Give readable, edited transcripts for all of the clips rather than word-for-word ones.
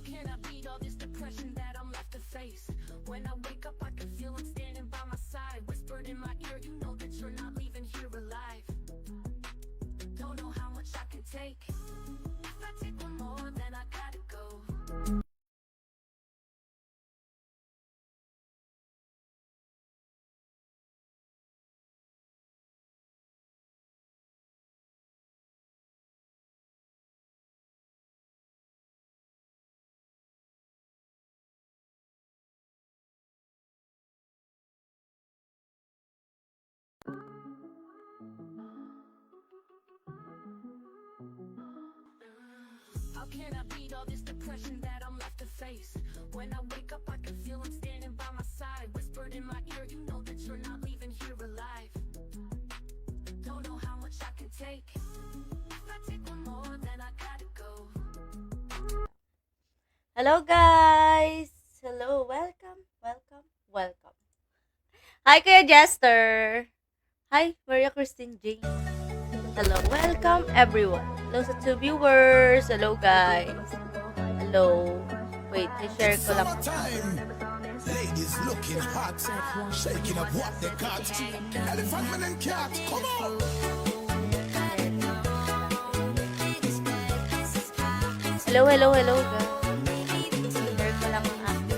can I beat all this depression that I'm left to face? When I wake up, I can feel him standing by my side, whispered in my ear, you know that you're not leaving here alive. Don't know how much I can take. If I take one more, then I gotta go. How can I beat all this depression that I'm left to face? When I wake up, I can feel him standing by my side, whispered in my ear, you know that you're not leaving here alive. Don't know how much I can take. If I take one more, then I gotta go. Hello guys! Hello, welcome. Hi Kuya Jester! Hi, Maria Christine Jane. Hello, welcome everyone. Hello sa 2 viewers. Hello guys. Hello. Wait, i-share ko lang. Ladies looking hot, shaking up what they got. Elephant man and cat, come on. Hello guys. Share ko lang ang aking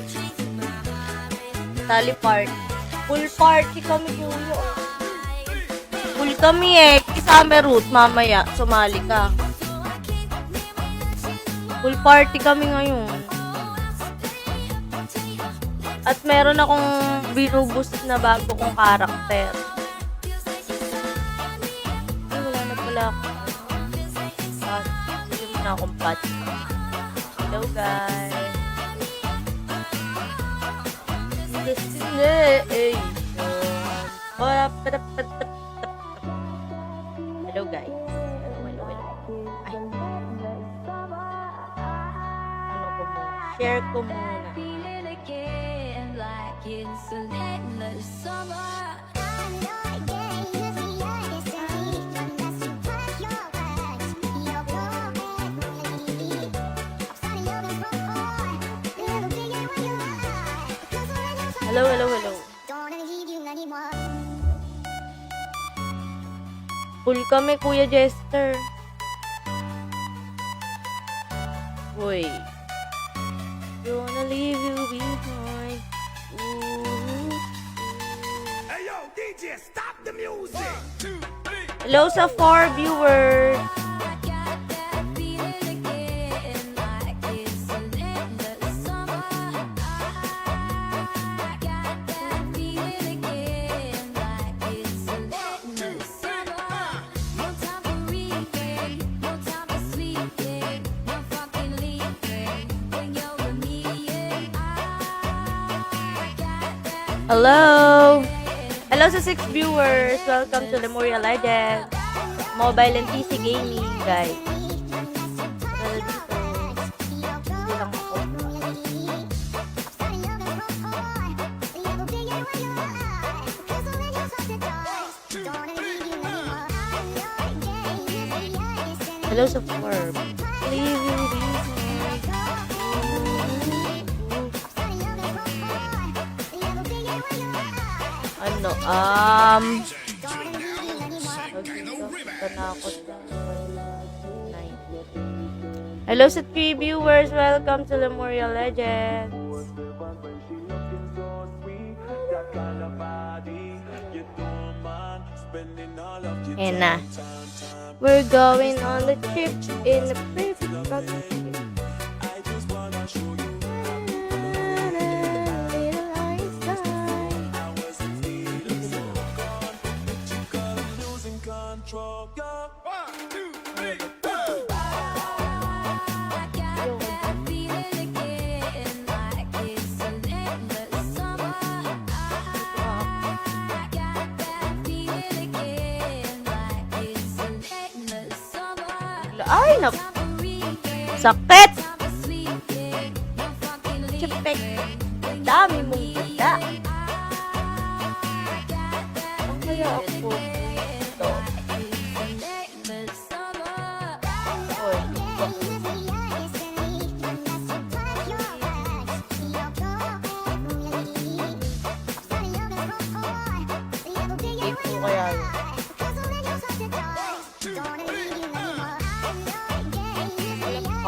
Tally party. Full party kami kuya. Full kami eh. Summer root mamaya. Sumali ka. Full party kami ngayon. At meron akong binuboost na bago kong karakter. Ay, wala na pala ako. Hindi mo na akong patch. Hello guys. Hello guys. Hello. Ay. Ano ko muna? Share ko muna. Hello. Full kami, Kuya Jester. Uy. Don't wanna leave you behind. Ooh. Hey yo, DJ, stop the music. 1, 2, 3. Hello sa 4 viewers. Hello sa 6 viewers. Welcome to Lemuria Legends. Mobile and PC gaming, guys. Bilang ako. Hello sa 4. Leave you behind. Hello sa 3 viewers. Welcome to Lemuria Legends. And we're going on the trip in the perfect country. Ay, naku. Sakit! Chipek. Dami mong ganda. Ang kaya ako dito. Oy.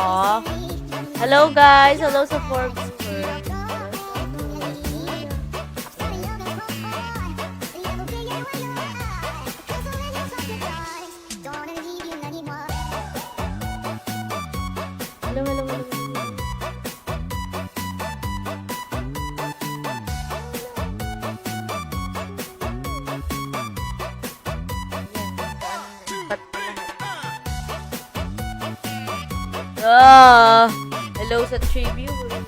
ako. Hello guys! Hello sa Forbes. Hello, hello, hello. Hello sa 3 viewers.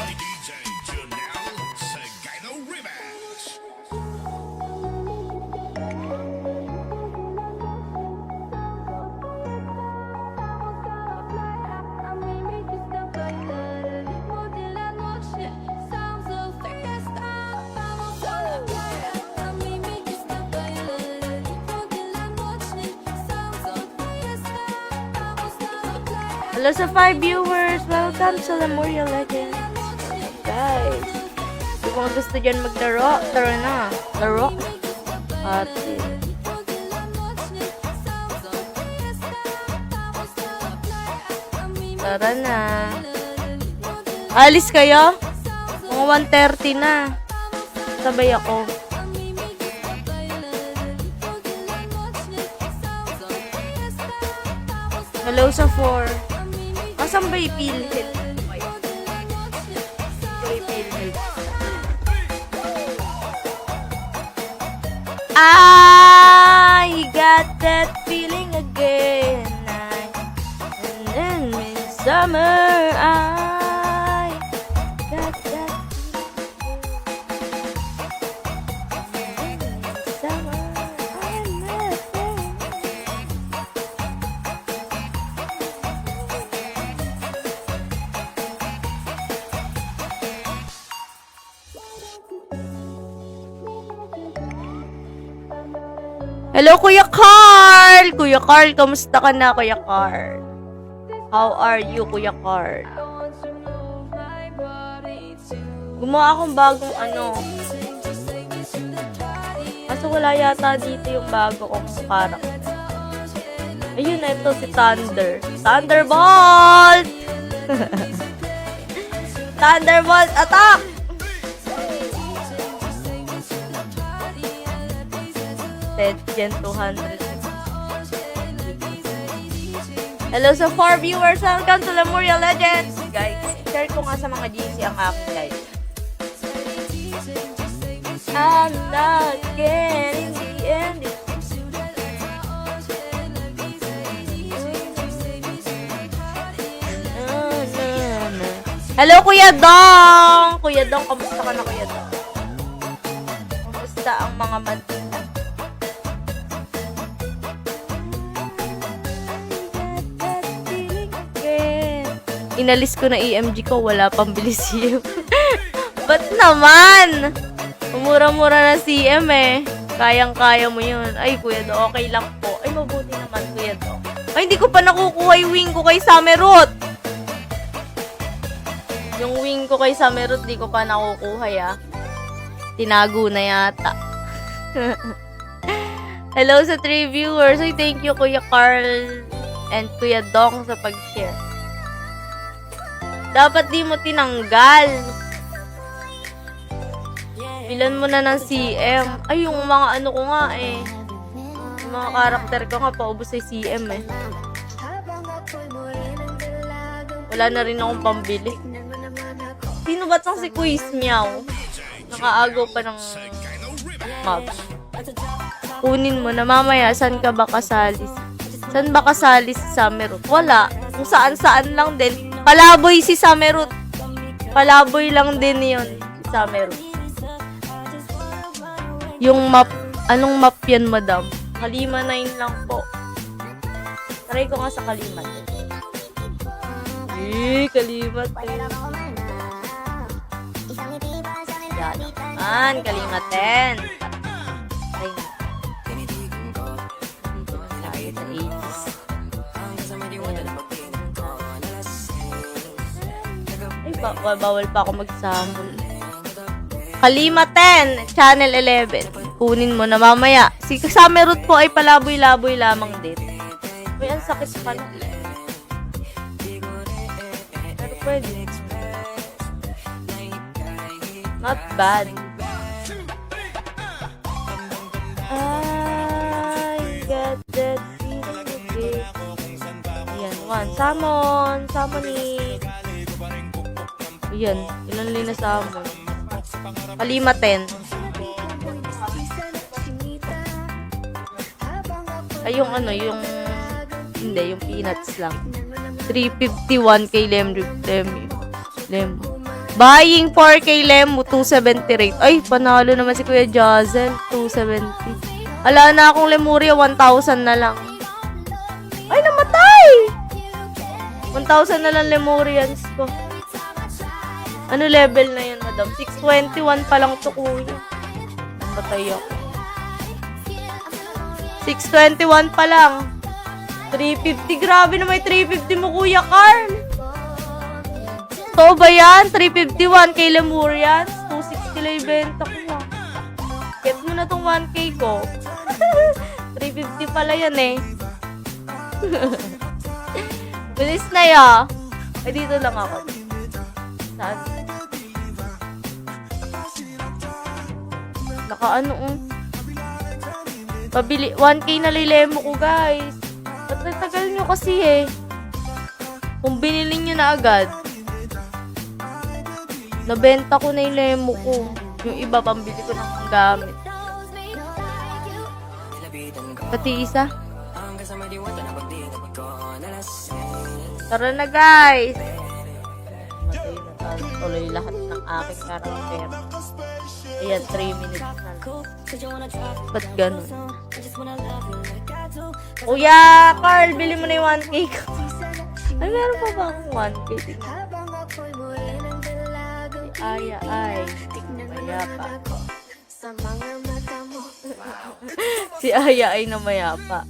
DJ Janelle Sagano Remix. Hello sa 5 viewers. Welcome sa Lemuria Legends. Guys, kung mga gusto dyan maglaro, tara na. Laro. At tara na. Alis kayo? Mga 1:30 na. Sabay ako. Hello sa 4. Asan ba yung PhilHealth? I got that feeling again. And then in summer, I got that feeling in summer. I met them. Hello, Kuya Carl! Kuya Carl, kamusta ka na, Kuya Carl? How are you, Kuya Carl? Gumawa akong bagong kaso wala yata dito yung bago kong character. Ayun na, ito si Thunder. Thunderbolt! Thunderbolt attack! Gen 200. Hello sa 4 viewers. Welcome to Lemuria Legends. Guys, share ko nga sa mga GC ang aking guys. I'm not getting the end. Hello, Kuya Dong! Kuya Dong, kamusta ka na, Kuya Dong? Kamusta ang mga mantika? Inalis ko na EMG ko, wala pang bili CM. Ba't naman? Umura-mura na CM eh. Kayang-kaya mo yun. Ay, Kuya Do, okay lang po. Ay, mabuti naman, Kuya Do. Ay, hindi ko pa nakukuha yung wing ko kay Samerot. Yung wing ko kay Samerot, di ko pa nakukuha ya. Tinago na yata. Hello sa 3 viewers. Ay, thank you, Kuya Carl and Kuya Dong sa pag-share. Dapat di mo tinanggal. Bilan mo na ng CM. Ay, yung mga ko nga eh. Yung mga karakter ko nga, paubos sa CM eh. Wala na rin akong pambili. Sino ba tong si Quiz Meow? Nakaagaw pa ng mobs. Kunin mo na mamaya, saan ka ba kasali? Saan ba kasali si Samerot? Wala. Kung saan-saan lang din. Palaboy si Samerot. Palaboy lang din yun, si Samerot. Yung map, anong map yan, madam? Kalima 9 lang po. Try ko nga sa Kalimat. Kalimat. Yan naman, Kalimat 10. Ay, bawal pa ako magsamol. Kalima 10, Channel 11. Kunin mo na mamaya. Si summer root po ay palaboy-laboy lamang din. Uy, ang sakit pa na. Pero pwede. Not bad. I got that feeling again. Ayan, one. Salmon. Salmonic. Ayan, ilan na salmon. Kalima 10. Ay, yung ano, hindi, yung peanuts lang. 351 kay Lemu. Buying 4 kay Lemu, 270 rate. Ay, panalo naman si Kuya Jazel, 270. Ala na akong Lemuria, 1,000 na lang. Ay, namatay! 1,000 na lang Lemurians ko. Ano level na yan, madam? 621 pa lang to, kuya. Patay ako. 621 pa lang. 350. Grabe na may 350 mo, Kuya Carl. So ba yan? 351 kay Lemurians. 260 lang ibenta ko na. Get mo na tong 1K ko. 350 pala yan eh. Bilis na ya. Ay, dito lang ako. Saan? Naka-ano Pabili, 1K na lilemo ko, guys. Ba't nagtagal nyo kasi eh? Kung binili nyo na agad, nabenta ko na yung lemo ko. Yung iba, pambili ko ng gamit. Pati isa. Tara na, guys. Matay na tayo. Tuloy lahat ng aking karakter. Ayan, 3 minutes na lang. Ba't ganun? Kuya Carl, bili mo na yung 1K ko. Ay, meron pa ba akong 1K? Ay, mayapa. Si Aya ay na mayapa.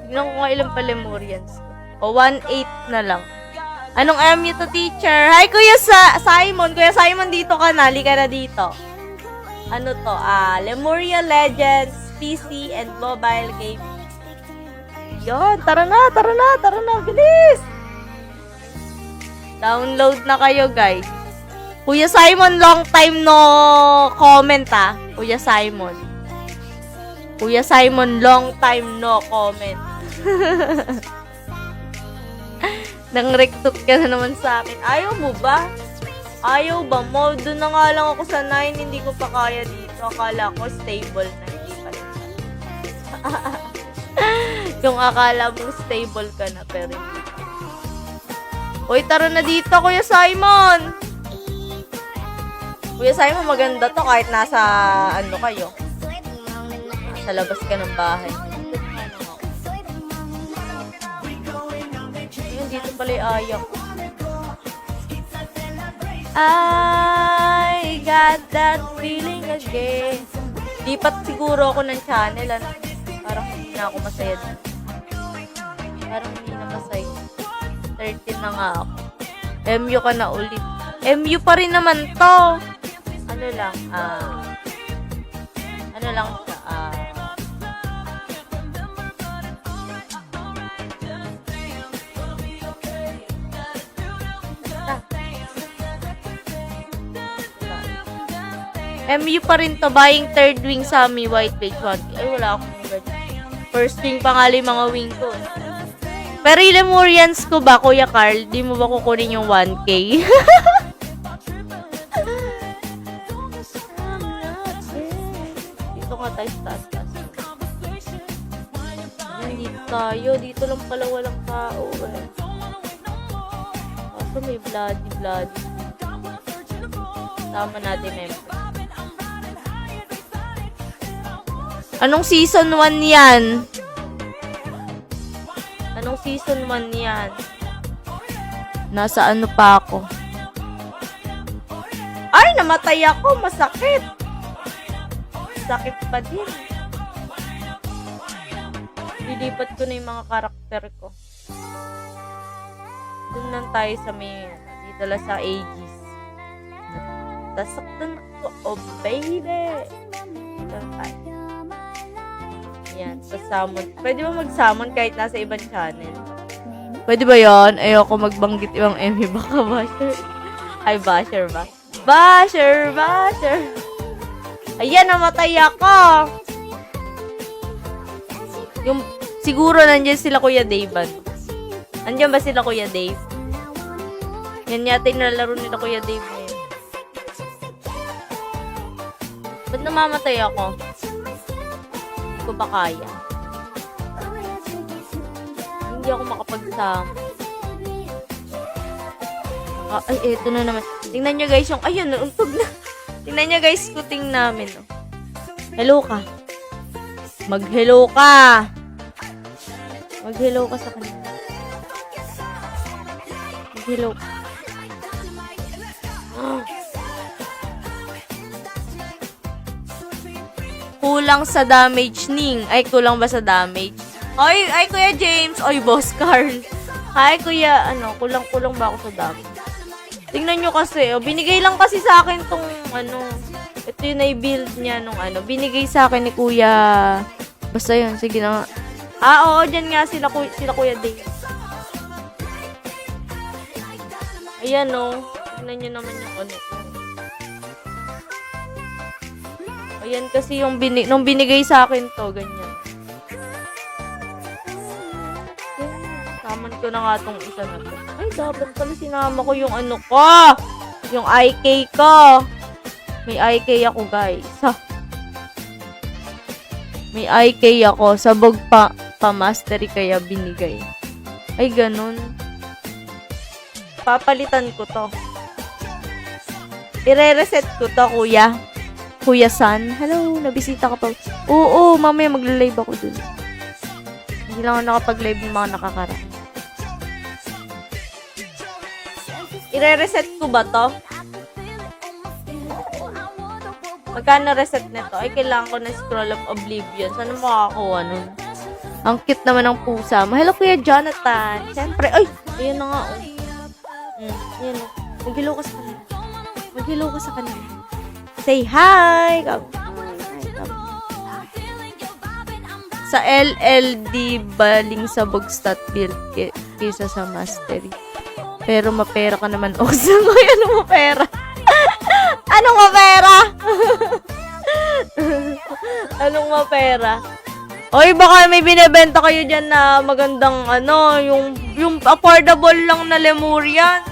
Tignan ko nga ilang pa Lemurians ko. O, 1.8 na lang. Anong MU to, teacher? Hi, Kuya Simon. Kuya Simon, dito ka na. Halika na dito. Ano to? Lemuria Legends, PC, and mobile game. Yon, tara na. Bilis! Download na kayo, guys. Kuya Simon, long time no comment, Kuya Simon. Kuya Simon, long time no comment. Nang-recruit ka na naman sa akin. Ayaw mo ba? Ayaw ba mo? Doon na nga lang ako sa 9, hindi ko pa kaya dito. Akala ko stable na, hindi pa rin. Yung akala mo stable ka na, pero hindi. Uy, tara na dito, Kuya Simon! Kuya Simon, maganda to kahit nasa, ano kayo? Nasa labas ka ng bahay. Dito pala yung ayak. I got that feeling again. Lipat siguro ako ng channel. Parang hindi na ako masaya dito. Parang hindi na masaya. 13 na nga ako. MU ka na ulit. MU pa rin naman to. Ano lang siya. MU pa rin to, buying third wing sa Mi White Page 1. Ay, wala akong ganyan. First wing pa nga yung mga wing ko. Pero yung Lemurians ko ba, Kuya Carl, di mo ba kukunin yung 1K? Dito nga tayo sa taas. Dito tayo. Dito lang pala walang tao. Kaso may bloody. Tama natin, member. Anong season 1 yan? Anong season 1 yan? Nasa ano pa ako? Ay, namatay ako. Masakit. Sakit pa din. Lilipat ko na yung mga karakter ko. Doon lang tayo sa may dito lang sa Aegis. Tasaktan. ko. Oh, baby. Yan, sa summon. Pwede ba mag-summon kahit nasa ibang channel? Pwede ba yon? Ayoko magbanggit ibang Emmy. Baka basher. Ay, basher ba? Basher! Basher! Ayan, namatay ako! Yung, siguro nandiyan sila Kuya Dave. Nandiyan ba sila Kuya Dave? Yan yata yung nalaro nila Kuya Dave ngayon. Ba't namamatay ako? Hindi ko ba kaya? Hindi ako makapagsama. Ay, eto na naman. Tingnan nyo guys yung, ayun, nauntog na. Tingnan nyo guys, kuting namin. Oh. Hello ka. Mag-hello ka. Mag-hello ka sa kanila. Mag-hello ka. Kulang sa damage, Ning. Ay, kulang ba sa damage? Ay, Kuya James. Ay, Boss Carl. Hi, Kuya. Ano, kulang-kulang ba ako sa damage? Tingnan nyo kasi. Oh, binigay lang kasi sa akin tong, ano, ito yung na-build niya nung, ano, binigay sa akin ni Kuya. Basta yun. Sige na nga. Oo, dyan nga sila Kuya Dave. Ayan, oh. Tingnan nyo naman yung, ano, ayan kasi yung nung binigay sa akin to, ganyan. Saman ko na nga tong isa na to. Ay, dapat pala sinama ko yung ano ko. Yung IK ko. May IK ako, guys. Ha? May IK ako. Sabog pa-mastery kaya binigay. Ay, ganun. Papalitan ko to. I-reset ko to, kuya. Kuya San. Hello, nabisita ka pa. Oo, mamaya magla-live ako dun. Hindi lang ako nakapag-live ng mga nakakaraan. I-reset ko ba to? Magkano reset nito? Ay, kailangan ko na Scroll of Oblivion. Saan makakakuha nun? Ang cute naman ng pusa. Hello, Kuya Jonathan. Siyempre, ay! Ayan na nga, oh. Ayan, oh. Mag-hello ka sa kanila. Mag-hello ka sa kanila. Say hi! Sa LLD, baling sa Bogstat build kaysa sa Mastery. Pero mapera ka naman. O, anong mapera? Anong mapera? Anong mapera? Oy, baka may binebenta kayo dyan na magandang, ano, yung affordable lang na Lemurian.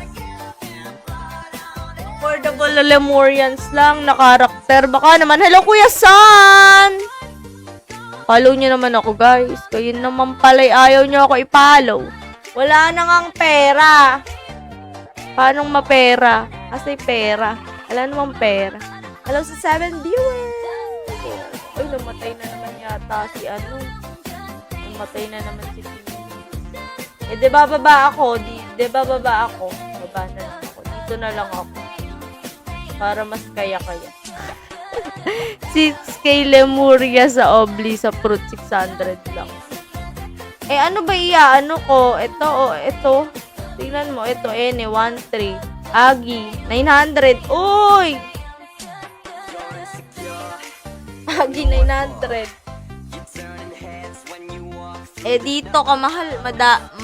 Affordable na Lemurians lang na karakter. Baka naman, hello Kuya San! Follow nyo naman ako, guys. Kayo naman pala'y ayaw nyo ako i-follow. Wala na ngang pera. Paanong mapera? Kasi pera. Wala namang pera. Hello sa 7 viewers. Uy, namatay na naman yata si ano. Namatay na naman si Pino. Eh, di ba baba ako? Di ba baba ako? Baba na lang ako. Dito na lang ako. Para mas kaya-kaya. 6K Lemuria sa Obli sa Fruit 600 lang. Eh, ano ba ano ko? Ito, ito. Tingnan mo, ito, N, 1-3. Agi, 900. Uy! Agi, 900. Eh, dito ka mahal.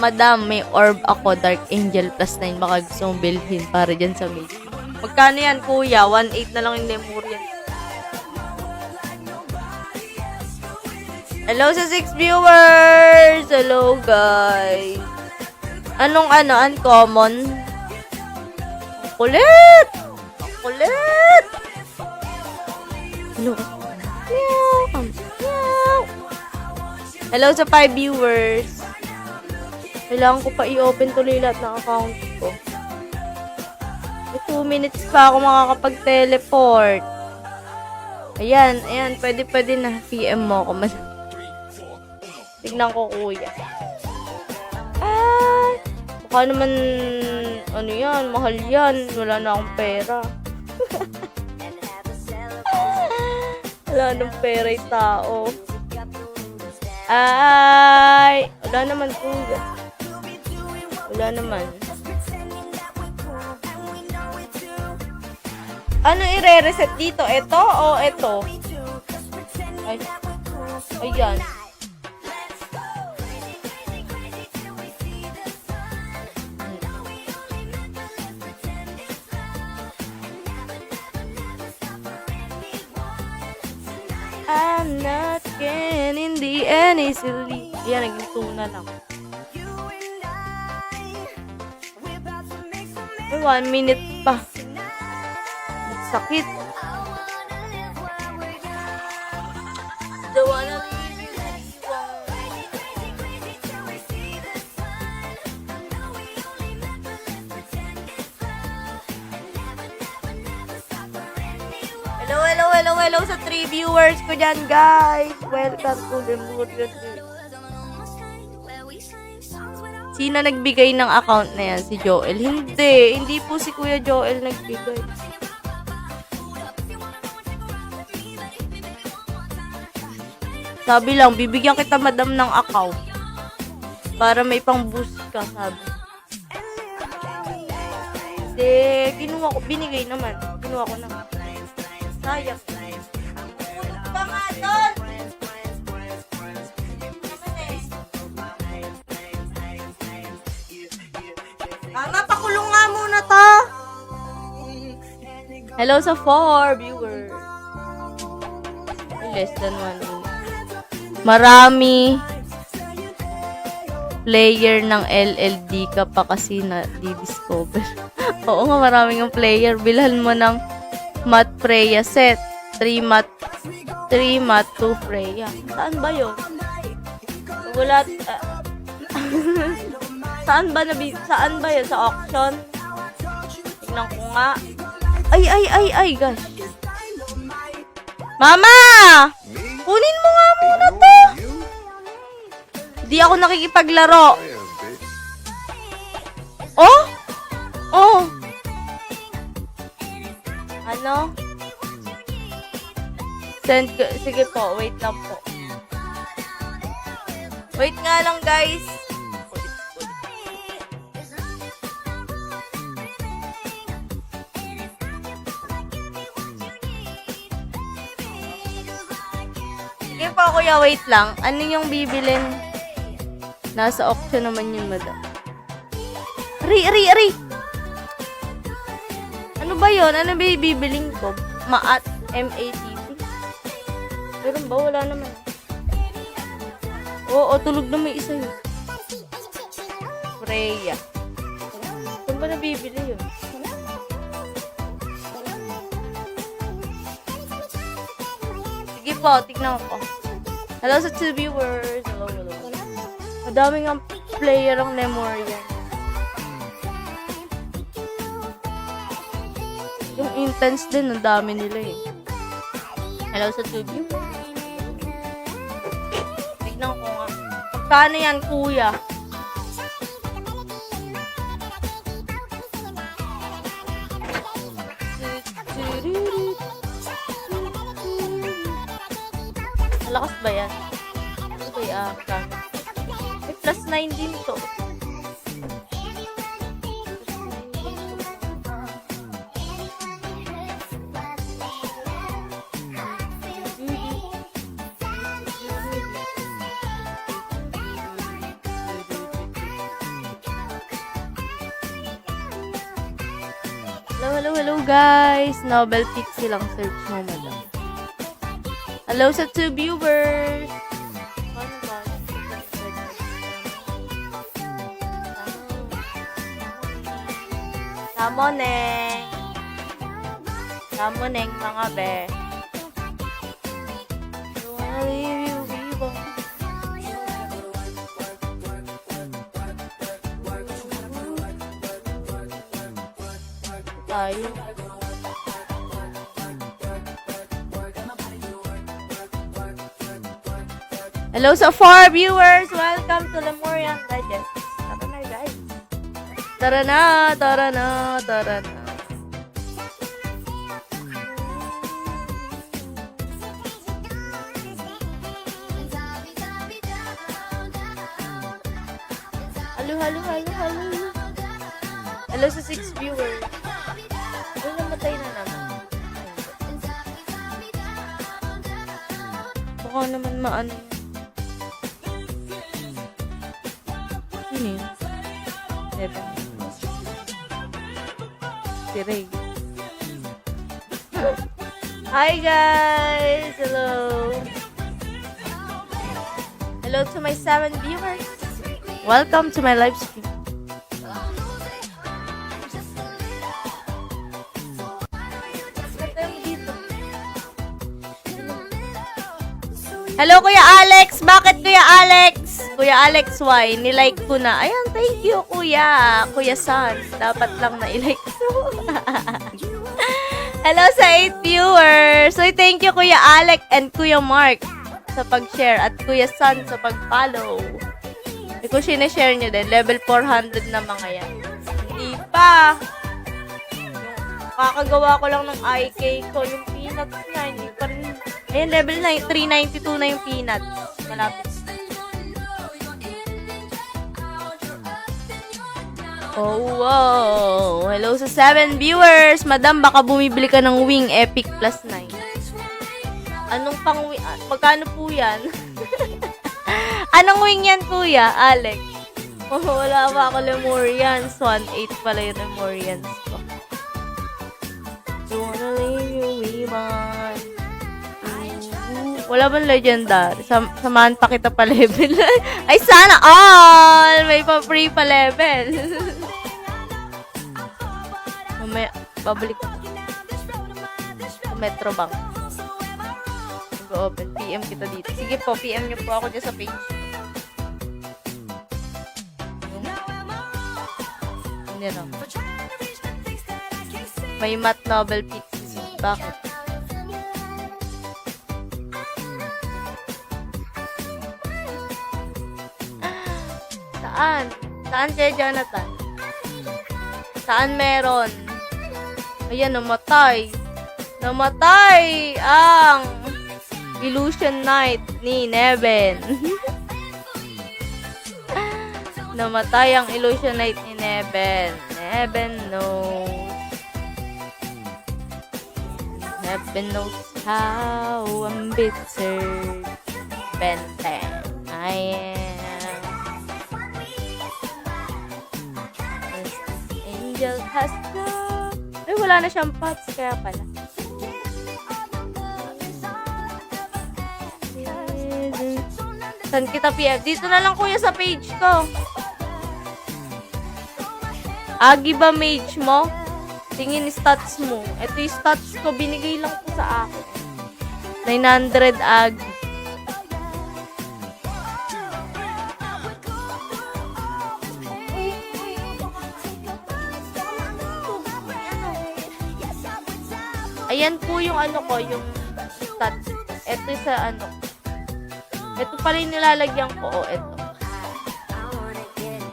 Madam, may orb ako, Dark Angel plus 9. Baka gusto mong bilhin para dyan sa mage. Magkano yan, kuya? 1.8 na lang yung Lemurian. Hello sa 6 viewers! Hello, guys! Anong uncommon? Kulit! Kulit! Hello. Hello sa 5 viewers. Kailangan ko pa i-open tuloy lahat ng account ko. May 2 minutes pa ako makakapag-teleport. Ayan. Pwede na. PM mo ako. Tignan ko, kuya. Baka naman, mahal yan. Wala na akong pera. Wala nang pera yung tao. Wala naman, kuya. Wala naman. Ano i-reset dito? Ito o ito? Ay. Ayan. I'm not getting the end easily. Ayan, naging 2 na lang. May 1 minute pa. Sakit. Don't wanna leave you hello sa 3 viewers ko dyan, guys. Welcome to the mood. Sino nagbigay ng account na yan? Si Joel? Hindi po si Kuya Joel nagbigay. Sabi lang, bibigyan kita madam ng account. Para may pang boost ka, sabi. Hindi, kinuha ko, binigay naman. Kinuha ko naman. Sayang. Pumunod ka nga doon! Mama, pakulong nga muna to! Hello sa 4 viewers. Less than 1 minute. Marami player ng LLD ka pa kasi na di-discover. Oo nga, maraming yung player. Bilhan mo ng Mat Freya set. 3 Mat 2 Freya. Saan ba yun? Wala. Saan ba yun? Sa auction? Tignan ko nga. Ay, gosh. Mama! Kunin mo nga muna to. Di ako nakikipaglaro. Oh? Oh. Ano? Sige po, wait lang po. Wait nga lang, guys. Sige po, kuya, wait lang. Ano yung bibilin? Nasa auction naman yun, madam. Ari! Ano ba yun? Ano ba yung bibiling ko? Maat M-A-T-T. Meron ba? Wala naman. Oo, tulog na may isa yun. Freya. Saan ba nabibili yun? Sige po, tignan ko. Hello sa 2 viewers. Hello. Madaming ang player ang Lemuria. Yung intense din, ang dami nila eh. Hello sa 2 viewers. Tignan ko nga. Magkano yan, kuya? Malakas ba yan? Ano ba yan? May plus 9 din to. Hello guys! Nobel Pixie lang search mo, madam. Hello sa 2 viewers! Ano ba? Samoneng mga be. Tayo. Hello sa 4 viewers! Welcome to Lemurian Digest. Tara na, guys. Tara na. Hello sa 6 viewers. Namatay na naman. Baka naman maano. Ano yun? Seven. Si Ray. Hi guys! Hello! Hello to my 7 viewers. Welcome to my live stream. Hello, Kuya Alex! Bakit, Kuya Alex? Kuya Alex, why? Nilike ko na. Ayan, thank you, Kuya. Kuya San. Dapat lang na ilike mo. Hello sa 8 viewers! So, thank you, Kuya Alex and Kuya Mark sa pag-share at Kuya San sa pag-follow. E kung sinishare nyo din, level 400 na mga yan. Hindi pa! Kakagawa ko lang ng IK ko. Yung peanuts niya, hindi pa rin. Ayan, level 392 na yung peanuts. Malapit. Oh, wow. Hello sa 7 viewers. Madam, baka bumibili ka ng Wing Epic Plus 9. Anong pang wing? Magkano po yan? Anong wing yan, Kuya? Alex. Oh, wala pa ako Lemurians. 1.8 pala yung Lemurians ko. Don't wanna leave you, Weeman. Wala bang legendary? Samahan pa kita pa level. Ay, sana all! May pa-free pa level. Mamaya, babalik ko. Metro Bank. Mag-open. PM kita dito. Sige po, PM nyo po ako dyan sa page. Hindi na. May math novel pieces. Bakit? Saan? Saan kaya, Jonathan? Saan meron? Ayan, namatay. Namatay ang Illusion Knight ni Neben. Namatay ang Illusion Knight ni Neben. Neben knows. Neben knows how I'm bitter. Benten. I am. Angel has come. Ay, wala na siyang pots. Kaya pala. Saan kita PM? Dito na lang, Kuya, sa page ko. Agi ba mage mo? Tingin stats mo. Ito yung stats ko. Binigay lang po sa akin. 900 Agi. Ayan po yung ano ko, yung stats. Ito sa ano. Ito pala yung nilalagyan ko. O, ito.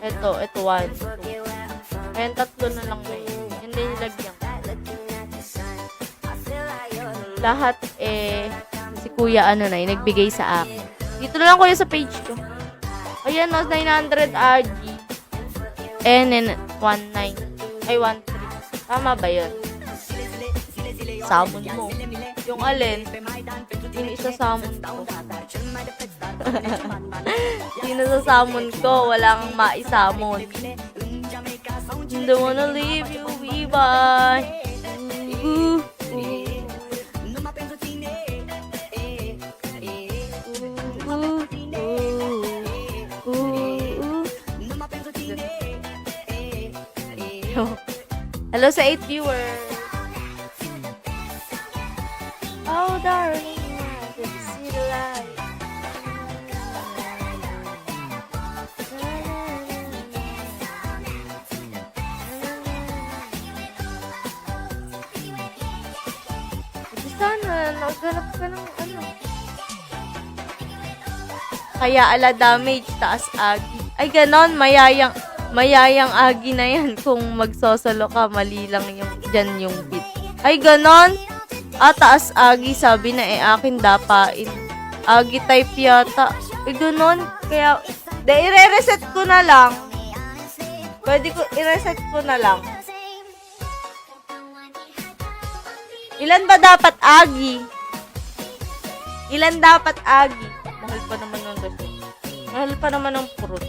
Ito, 1, 2. Ayan, 3 na lang na yun. Yun din nilagyan ko. Lahat, si Kuya, nagbigay sa akin. Dito na lang, Kuya, sa page ko. Ayan, 900 RG. And then, 19. Ay, 13. Tama ba yun? Samon mo. Yung alin, yung isa samon ko. Sino sa samon ko, walang maisamon. Don't wanna leave you, bye. Hello sa 8 viewers. Oh, darling, I can see the light. Sana, naghanap ka ng ano. Kaya ala damage, taas agi. Ay, ganon, mayayang agi na yan. Kung magsosolo ka, mali lang yung, dyan yung bit. Ay, ganon. Taas agi, sabi na akin dapain. Agi type yata. Ganon. Kaya, i-reset ko na lang. Pwede ko, i-reset ko na lang. Ilan ba dapat agi? Ilan dapat agi? Mahal pa naman ng resin. Mahal pa naman ng fruit.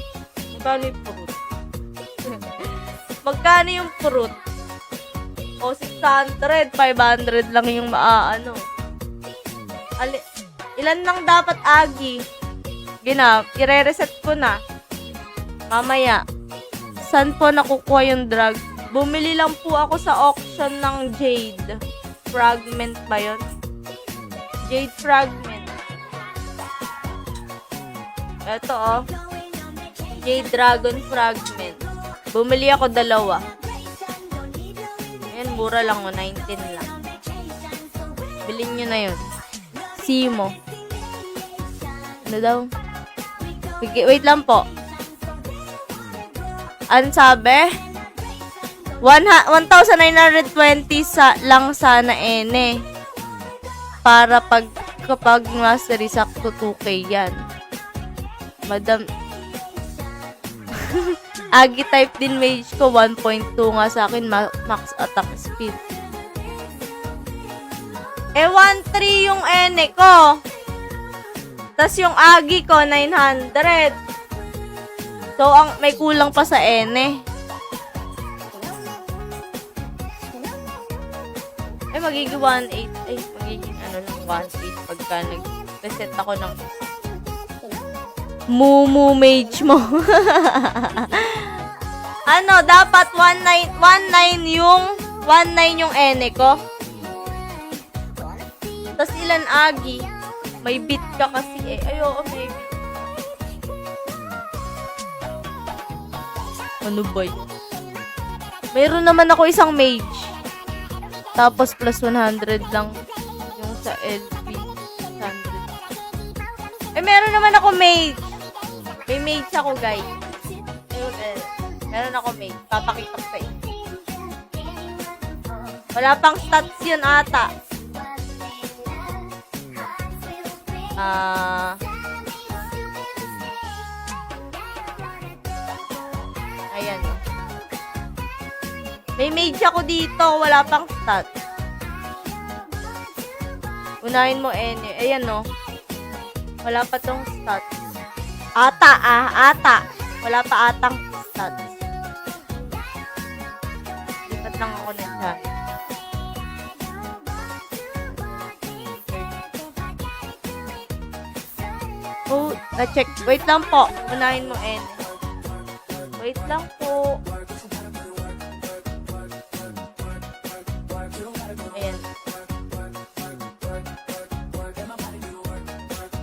Magkano yung fruit? Magkano yung fruit? O, 600, 500 lang yung maaano. Ilan lang dapat agi? Ginap, i-reset ko na. Mamaya. Saan po nakukuha yung drug? Bumili lang po ako sa auction ng Jade. Fragment ba yun? Jade Fragment. Ito oh. Jade Dragon Fragment. Bumili ako 2. Ayan, mura lang o. 19 lang. Bilhin nyo na yun. Simo. Ano daw? Wait lang po. Ano sabi? 1,920 lang sana ene. Para kapag mastery sakto 2K yan. Madam. Agi type din mage ko 1.2 nga sa akin max attack speed. 1.3 yung ene ko. Tas yung agi ko 900. So may kulang pa sa ene. Magiging 1.8. Magiging lang 1.8 pagka nag-reset ako ng Mumu mage mo. Dapat 1.9 yung ene ko. Tapos ilan agi? May bit ka kasi eh. Ayoko, may bit. Ano ba yun? Mayroon naman ako isang mage. Tapos plus 100 lang yung sa LP. 100. Meron naman ako mage. May mage ako, guys. Meron ako mage. Papakita ko sa inyo. Wala pang stats yun ata. Ayan. May mage ako dito. Wala pang stats. Unahin mo, ayan, no. Wala pa tong stats. Ata. Wala pa atang stats. Lipat lang ako na siya. Oh, na-check. Wait lang po. Unahin mo, Wait lang po. Ayan.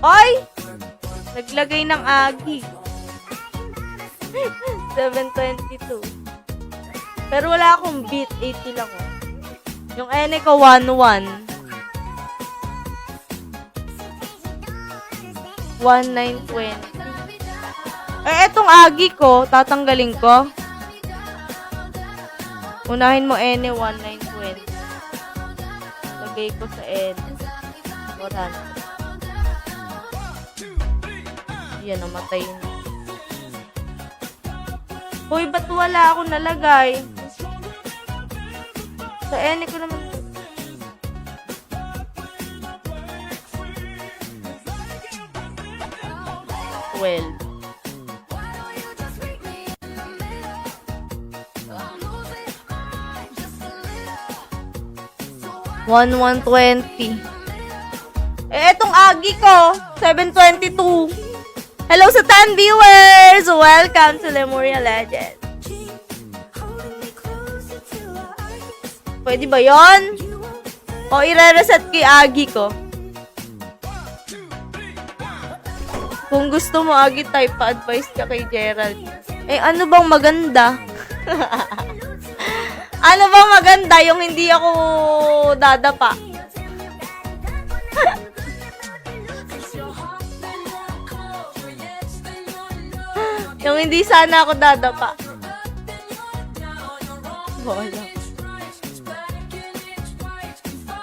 Oy! Naglagay ng agi. 722. Pero wala akong beat. 80 lang. Yung ene ko 11. 1920. Etong agi ko, tatanggalin ko. Unahin mo ene 1920. Lagay ko sa ene. 400. Yan, namatay na. Hoy, ba't wala ako nalagay? Sa ene ko naman. Well. 120. Etong agi ko, 722. Hello sa 10 viewers! Welcome to Lemuria Legends. Pwede ba yon? O i-reset kay agi ko? Kung gusto mo agi type, pa-advise ka kay Gerald. Ano bang maganda? Ano bang maganda? Yung hindi ako dadapa. Yung hindi sana ako dadapa. Wala.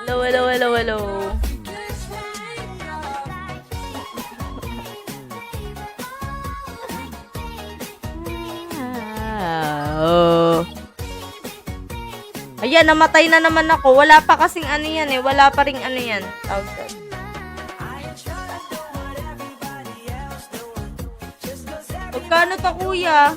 Hello. Ayan, namatay na naman ako. Wala pa kasing ano yan eh. Wala pa ring ano yan. Tawag doon. Magkano to, kuya?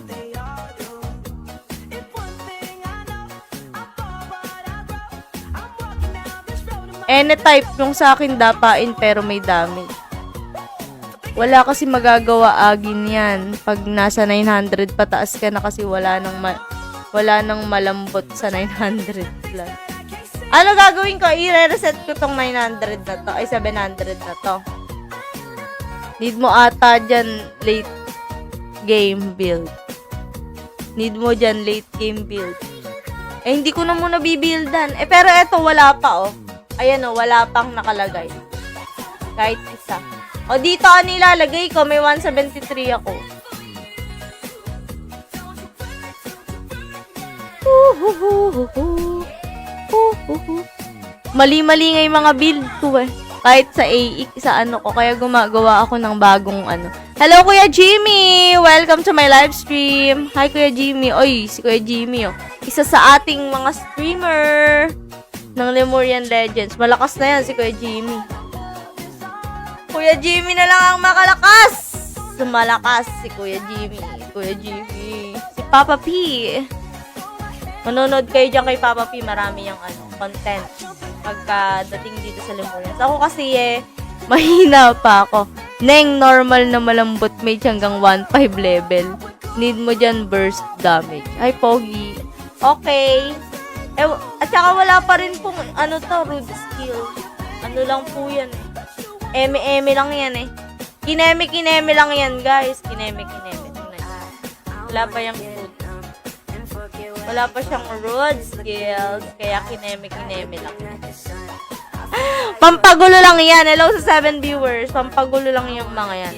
Type yung sa akin dapain pero may damage. Wala kasi magagawa agin yan. Pag nasa 900 pataas ka na kasi wala nang malambot sa 900 plus. Ano gagawin ko? I-reset ko tong 900 na to. Ay, 700 na to. Need mo ata dyan late game build. Need mo dyan late game build. Eh, hindi ko na muna bibuildan. Eh, pero eto, wala pa, oh. Ayan, oh, wala pang nakalagay. Kahit isa. O, dito ano ilalagay ko? May 173 ako. Mali-mali nga yung mga build ko eh. Kahit sa AX, sa ano ko. Kaya gumagawa ako ng bagong ano. Hello, Kuya Jimmy! Welcome to my live stream. Hi, Kuya Jimmy. Oy, si Kuya Jimmy, oh. Isa sa ating mga streamer ng Lemurian Legends. Malakas na yan si Kuya Jimmy. Kuya Jimmy na lang ang makalakas. Malakas si Kuya Jimmy. Kuya Jimmy. Si Papa P. Manonood kayo dyan kay Papa P. Marami yung content pagkadating dito sa Lemurians. Ako kasi mahina pa ako. Neng normal na malambot mage hanggang 1.5 level. Need mo dyan burst damage. Ay, pogi. Okay. At saka wala pa rin pong rude skill. Ano lang po yan eh. Eme lang yan eh. Kineme lang yan, guys. Kineme. Wala pa yung food. Wala pa siyang rude skills. Kaya kineme lang. Pampagulo lang yan. Hello sa 7 viewers. Pampagulo lang yung mga yan.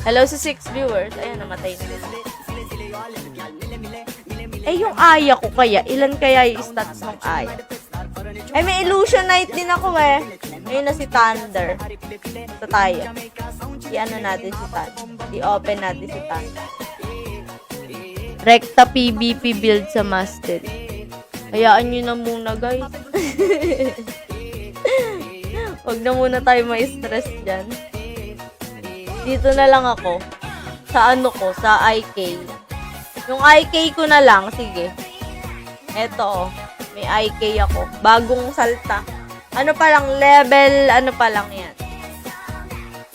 Hello sa 6 viewers. Ayun, namatay na. Eh, yung Aya ko kaya, ilan kaya yung stats ng Aya? Eh, may Illusion Knight din ako eh. Ayun na si Thunder. Sa tayo. I-ano natin si Thunder. I-open natin si Thunder. Recta PvP build sa Mastery. Hayaan nyo na muna, guys. Huwag na muna tayo ma-stress dyan. Dito na lang ako. Sa sa IK. Yung IK ko na lang, sige. Eto, may IK ako. Bagong salta. Ano pa lang, level yan.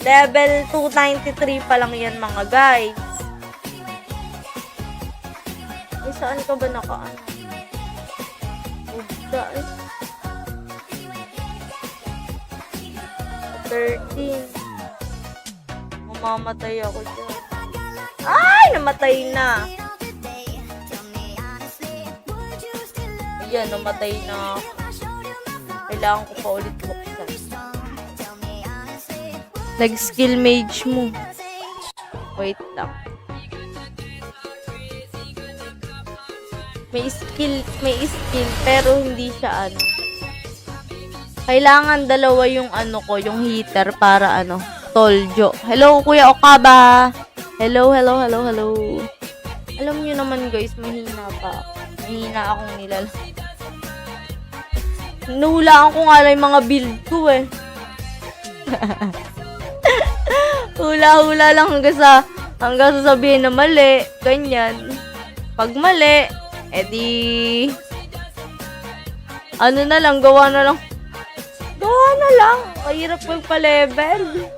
Level 293 pa lang yan, mga guys. Ay, saan ka ba nakaan? Buda, 13. Mamamatay ako dyan. Ay! Namatay na. Ayan, namatay na. Kailangan ko pa ulit buksan. Nag-skill mage mo. Wait lang. May skill, pero hindi siya Kailangan dalawa yung yung heater para Toljo. Hello, Kuya Okaba. Hello. Alam nyo naman, guys, mahina pa. Mahina akong nilalang. Nahulaan ko nga lang yung mga build ko eh. Hula-hula lang hanggang sasabihin na mali. Ganyan. Pag mali, edi na lang, gawa na lang. Mahirap magpa-level.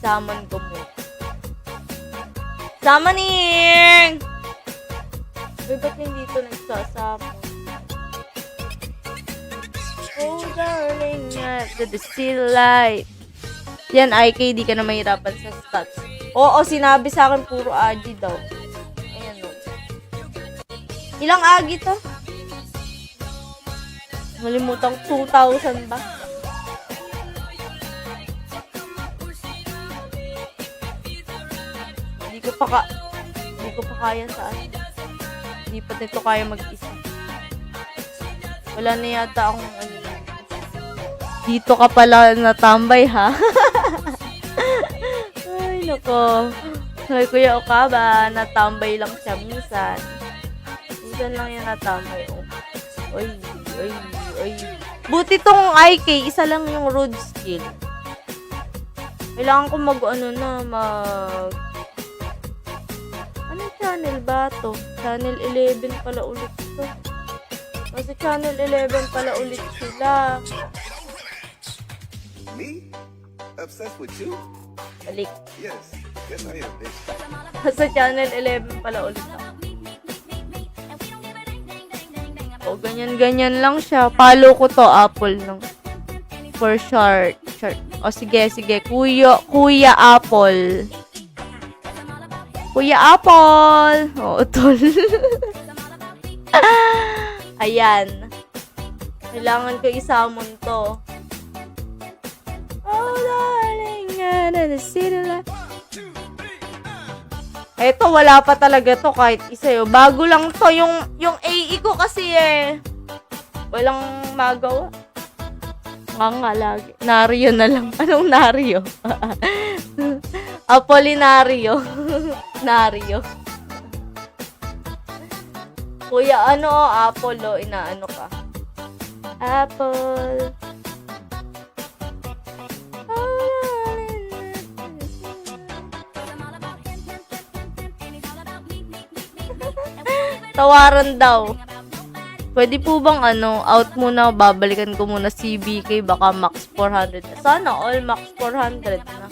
Saman ko mo. Samaning! Uy, ba't hindi ito nagsasama? Oh, darling, the still light. Yan, IK, di ka na mahirapan sa stats. Oo, sinabi sa akin puro agi daw. Ayan o. Ilang agi to? Malimutang 2,000 ba? Hindi ko pa kaya saan. Hindi pa nito kaya mag-isa. Wala na yata akong Dito ka pala natambay, ha? Ay, nako. Ay, Kuya Okaba, natambay lang siya minsan. Minsan lang yan natambay, oh. Ay, ay, ay. Buti tong IK, isa lang yung road skill. Kailangan ko Anong channel ba to? Channel 11 pala ulit to. Kasi channel 11 pala ulit sila. Me? Obsessed with you? Balik. Yes. Yes, I am, bitch. Sa channel 11 pala ulit ako. O, ganyan-ganyan lang siya. Follow ko to, Apple lang. For short. O, sige. Kuya Apple. Kuya Apple! Oo, tol. Ayan. Kailangan ko isamon to. Oh, darling, the city light. Eto, wala pa talaga to kahit isa yun. Bago lang to. Yung AE ko kasi walang magawa. Nga lagi. Nario na lang. Anong Nario? Apolinario. Nario. Kuya, Apollo, inaano ka? Apple. Tawaran daw. Pwede po bang out muna, babalikan ko muna CBK, baka max 400. Sana all max 400 na.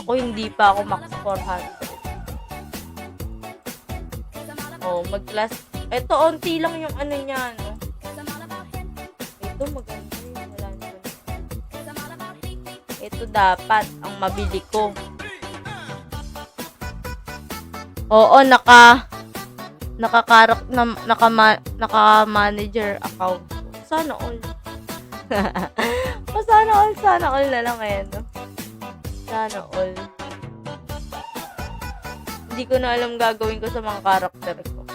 Ako hindi pa ako max 400. Oh, mag-class. Ito, onti lang yung niya, no? Ito, maganda yun. Wala naman. Ito dapat ang mabili ko. Oo, naka-manager account. Sana all. Sana all na lang ngayon, no? Sana all. Hindi ko na alam gagawin ko sa mga karakter ko.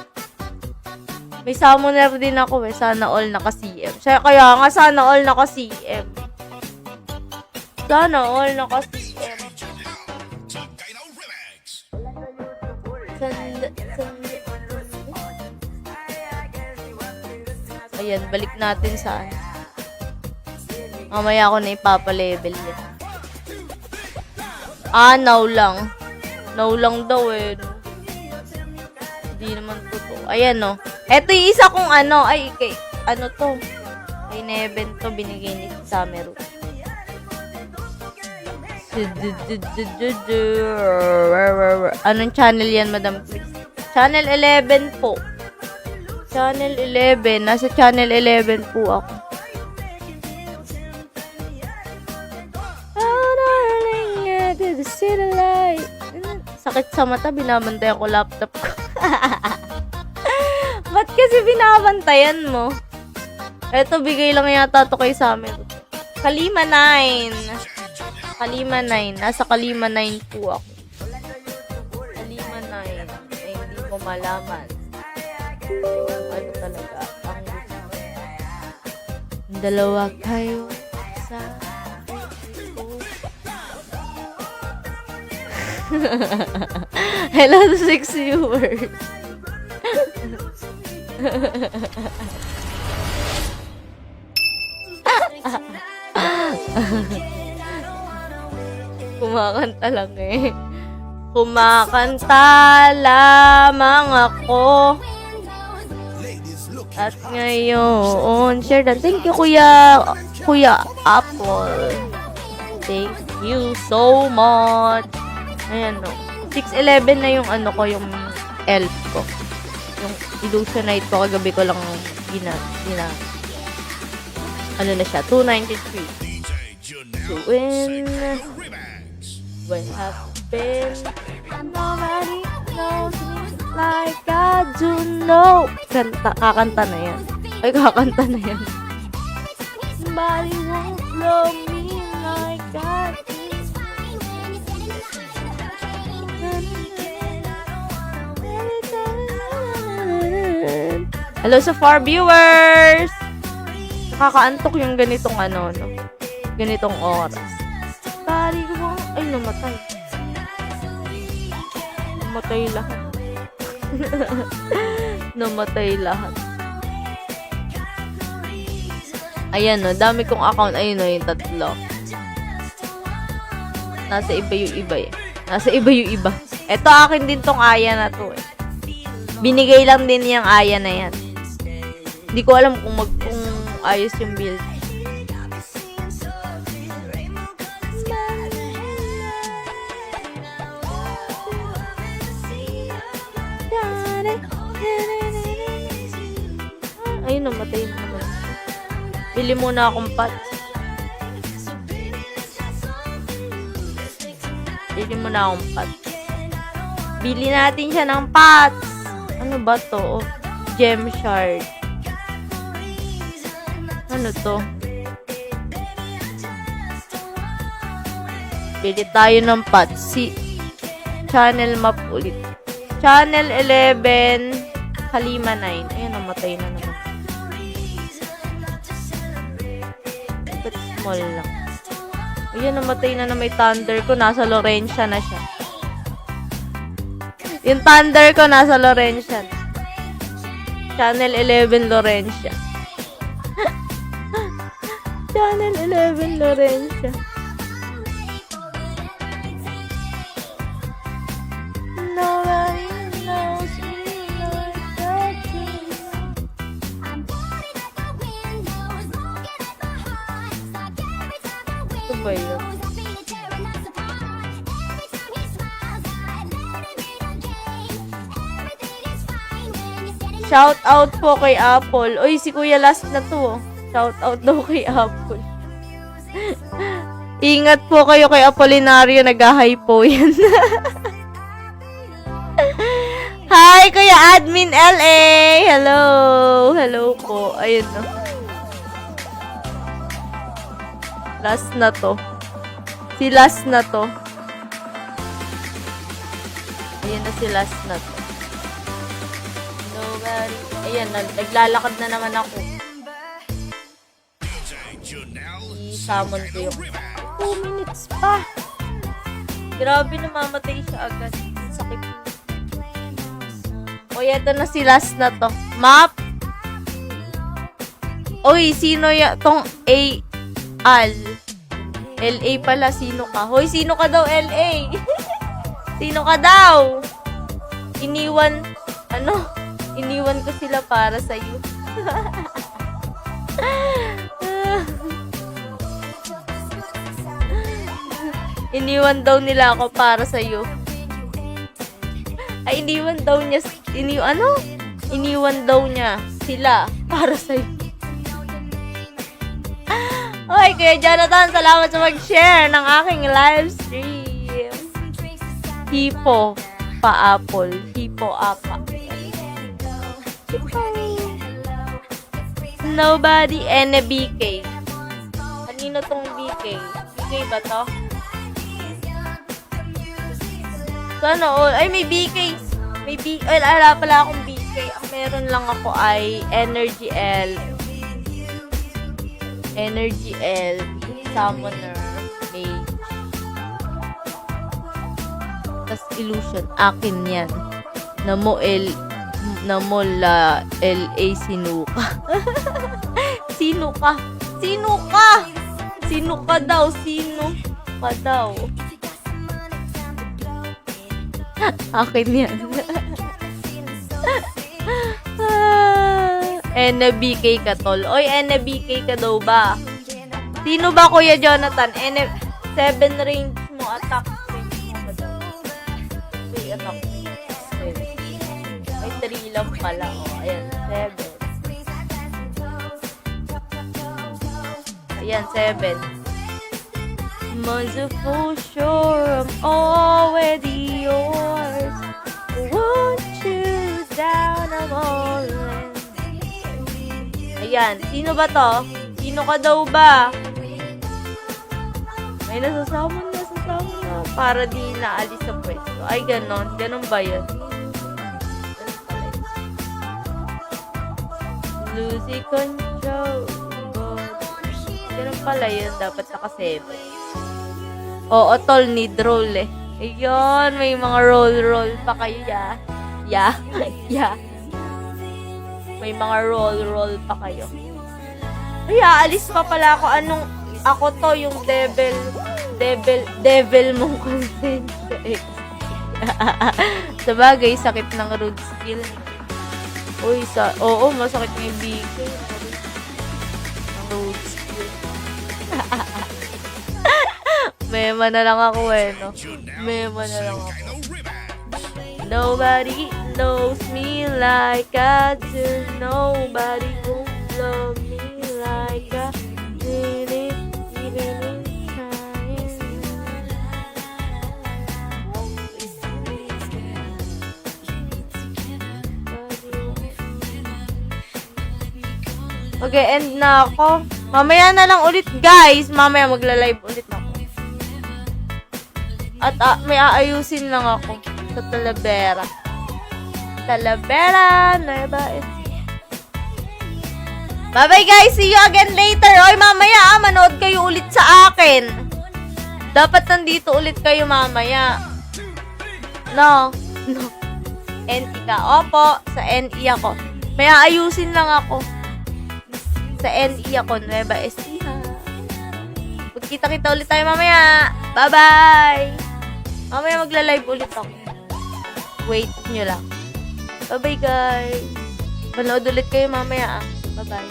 May summoner din ako sana all naka-CM. Kaya nga, sana all naka-CM. Sana all naka-CM. Ayan, balik natin saan. Mamaya ako na ipapa-level yan. Now lang. Now lang daw Hindi naman totoo. Ayan, no. Eto yung isa kong kay Neven to, binigay ni Sameru. Anong channel yan, Madam Chris? Channel 11 po. Channel 11. Nasa channel 11 po ako. Oh, darling, to the city light. Sakit sa mata, binabantayan ko laptop ko. Ba't kasi binabantayan mo? Eto, bigay lang yata to kay Summer. Kalima 9. Nasa Kalima 9 po ako. Kalima 9. Hindi ko malaman. Talaga. Ang dalawa kayo sa hello to 6 viewers. Kumakanta lang Kumakanta lamang ako. At ngayon, share na. Thank you, Kuya Apple. Thank you so much. Ayan, no. 611 na yung yung elf ko. Yung Illusionite ko, kagabi ko lang na siya, 293. So, when have been, nobody knows me like I do know. Kakanta na yan. Kakanta na yan. Somebody won't love me like I do. Hello sa 4 viewers! Nakakaantok yung ganitong ganitong oras. Bari ko ay, namatay. Namatay lahat. Namatay lahat. Ayan no, dami kong account. Ayun no, yung tatlo. Nasa iba yung iba eh. Nasa iba yung iba. Eto akin din tong Aya na to eh. Binigay lang din yung Aya na yan. Hindi ko alam kung kung ayos yung build. Ayun, namatay na naman. Bili muna akong pots. Bili muna akong pots. Bili natin siya ng pots. Ano ba to? Oh, gem shard. Ano to? Bili tayo ng pots. Channel map ulit. Channel 11. Halima 9. Ayun, namatay na naman. But small lang. Ayun, namatay na may thunder ko. Nasa Laurentia na siya. Yung thunder ko nasa Laurentia. Channel 11 Laurentia. Channel 11 Laurentia. Nobody knows me like that you know. Ito ba yun? Shout out po kay Apple. Uy, si Kuya last na to. Shout out daw kay Apple. Ingat po kayo kay Apolinario. Nag-hi po yan. Hi, Kuya Admin LA. Hello. Hello po. Ayun na. Last na to. Si last na to. Ayun na si last na to. Ayan, naglalakad na naman ako. I-summon ko yung 2 minutes pa. Grabe, namamatay siya agad. Sakit. O, eto na si last na to. Map. Oy, sino tong A-Al? LA pala, sino ka? Hoy, sino ka daw, LA? Sino ka daw? Iniwan ko sila para sa'yo. Iniwan daw nila ako para sa'yo. Ay, iniwan daw niya sila para sa'yo. Okay, Kuya Jonathan, salamat sa mag-share ng aking live stream. Hipo pa Apple. Hipo apa. Nobody and a BK. Kanino tong BK? BK ba to? Sana all. Ay, may BK. May BK. Well, ala pala akong BK. Ang meron lang ako ay Energy L. Energy L. Summoner. Mage. Tas Illusion. Akin yan. Namo la LA sinuka. Sino ka? Sino ka? Sino ka daw? Sino ka daw? Akin yan. NBK ka tol. Oy, NBK ka daw ba? Sino ba, Kuya Jonathan? 7 range mo, attack range mo ba daw? Wait, attack range. 3 lang pala. Oh, ayan, 7. Ayan, 7. Mother for sure, I'm already yours. Want you down, I'm all in. Ayan, sino ba to? Sino ka daw ba? May nasasama na. Para di naalis sa pwesto. Ay, ganon. Ganon ba yun? Losing control. Ganun pala yun. Dapat naka-7. Oo, tol, need roll eh. Ayun, may mga roll pa kayo, ya. May mga roll pa kayo. Ay, aalis pa pala ako. Ako to, yung devil mong content. Sabagay, sakit ng road skill. Uy, oo, masakit ng ibigay. Ang road skill. Mema na lang ako no? Mema na lang ako. Nobody knows me like I do. Nobody will love me like I did it, even in time. Okay, end na ako. Mamaya na lang ulit, guys. Mamaya magla-live ulit ako. At may aayusin lang ako sa Talavera. Talavera, Nueva Ecija. Bye-bye, guys. See you again later. Oy, mamaya manood kayo ulit sa akin. Dapat nandito ulit kayo mamaya. No. NE ka. Opo, sa NE ako. May aayusin lang ako. Sa NE ako, Nueva Ecija. Magkita-kita ulit tayo mamaya. Bye-bye. Mamaya magla-live ulit ako. Wait nyo lang. Bye-bye, guys. Manood ulit kayo mamaya. Bye-bye.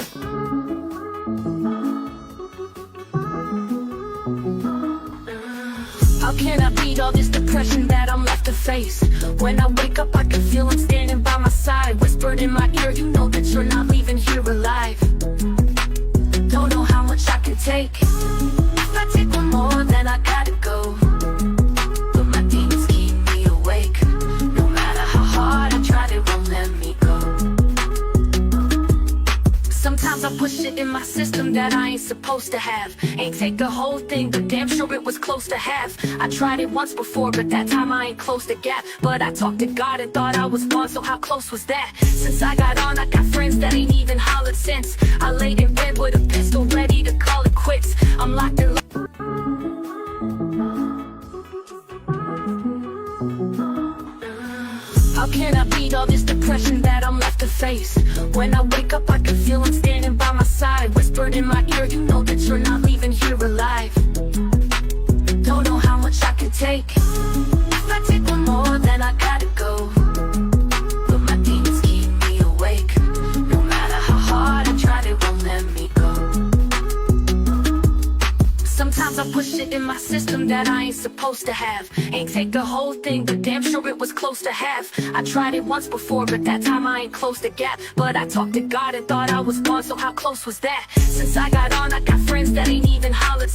How can I beat all this depression that I'm left to face? When I wake up, I can feel him standing by my side. Whispered in my ear, you know that you're not leaving here alive. Don't know how much I can take. If I take one more, then I gotta go. But my demons keep me awake. No matter how hard I try, they won't let me go. Sometimes I push it in my system that I ain't supposed to have. Ain't take the whole thing, but damn sure it was close to half. I tried it once before, but that time I ain't closed the gap. But I talked to God and thought I was gone, so how close was that? Since I got on, I got friends that ain't even hollered since. I laid in bed with a pistol ready to call it quits. I'm locked in. How can I beat all this depression that I'm left to face? When I wake up, I can feel him standing by my side. Whispered in my ear, you know that you're not leaving here alive. Don't know how much I can take. If I take one more, then I gotta go. But my demons keep me awake. No matter how hard I try, they won't let me go. Sometimes I push it in my system that I ain't supposed to have. Ain't take the whole thing, but damn sure it was close to half. I tried it once before, but that time I ain't closed the gap. But I talked to God and thought I was gone, so how close was that? Since I got on, I got friends that ain't even hollered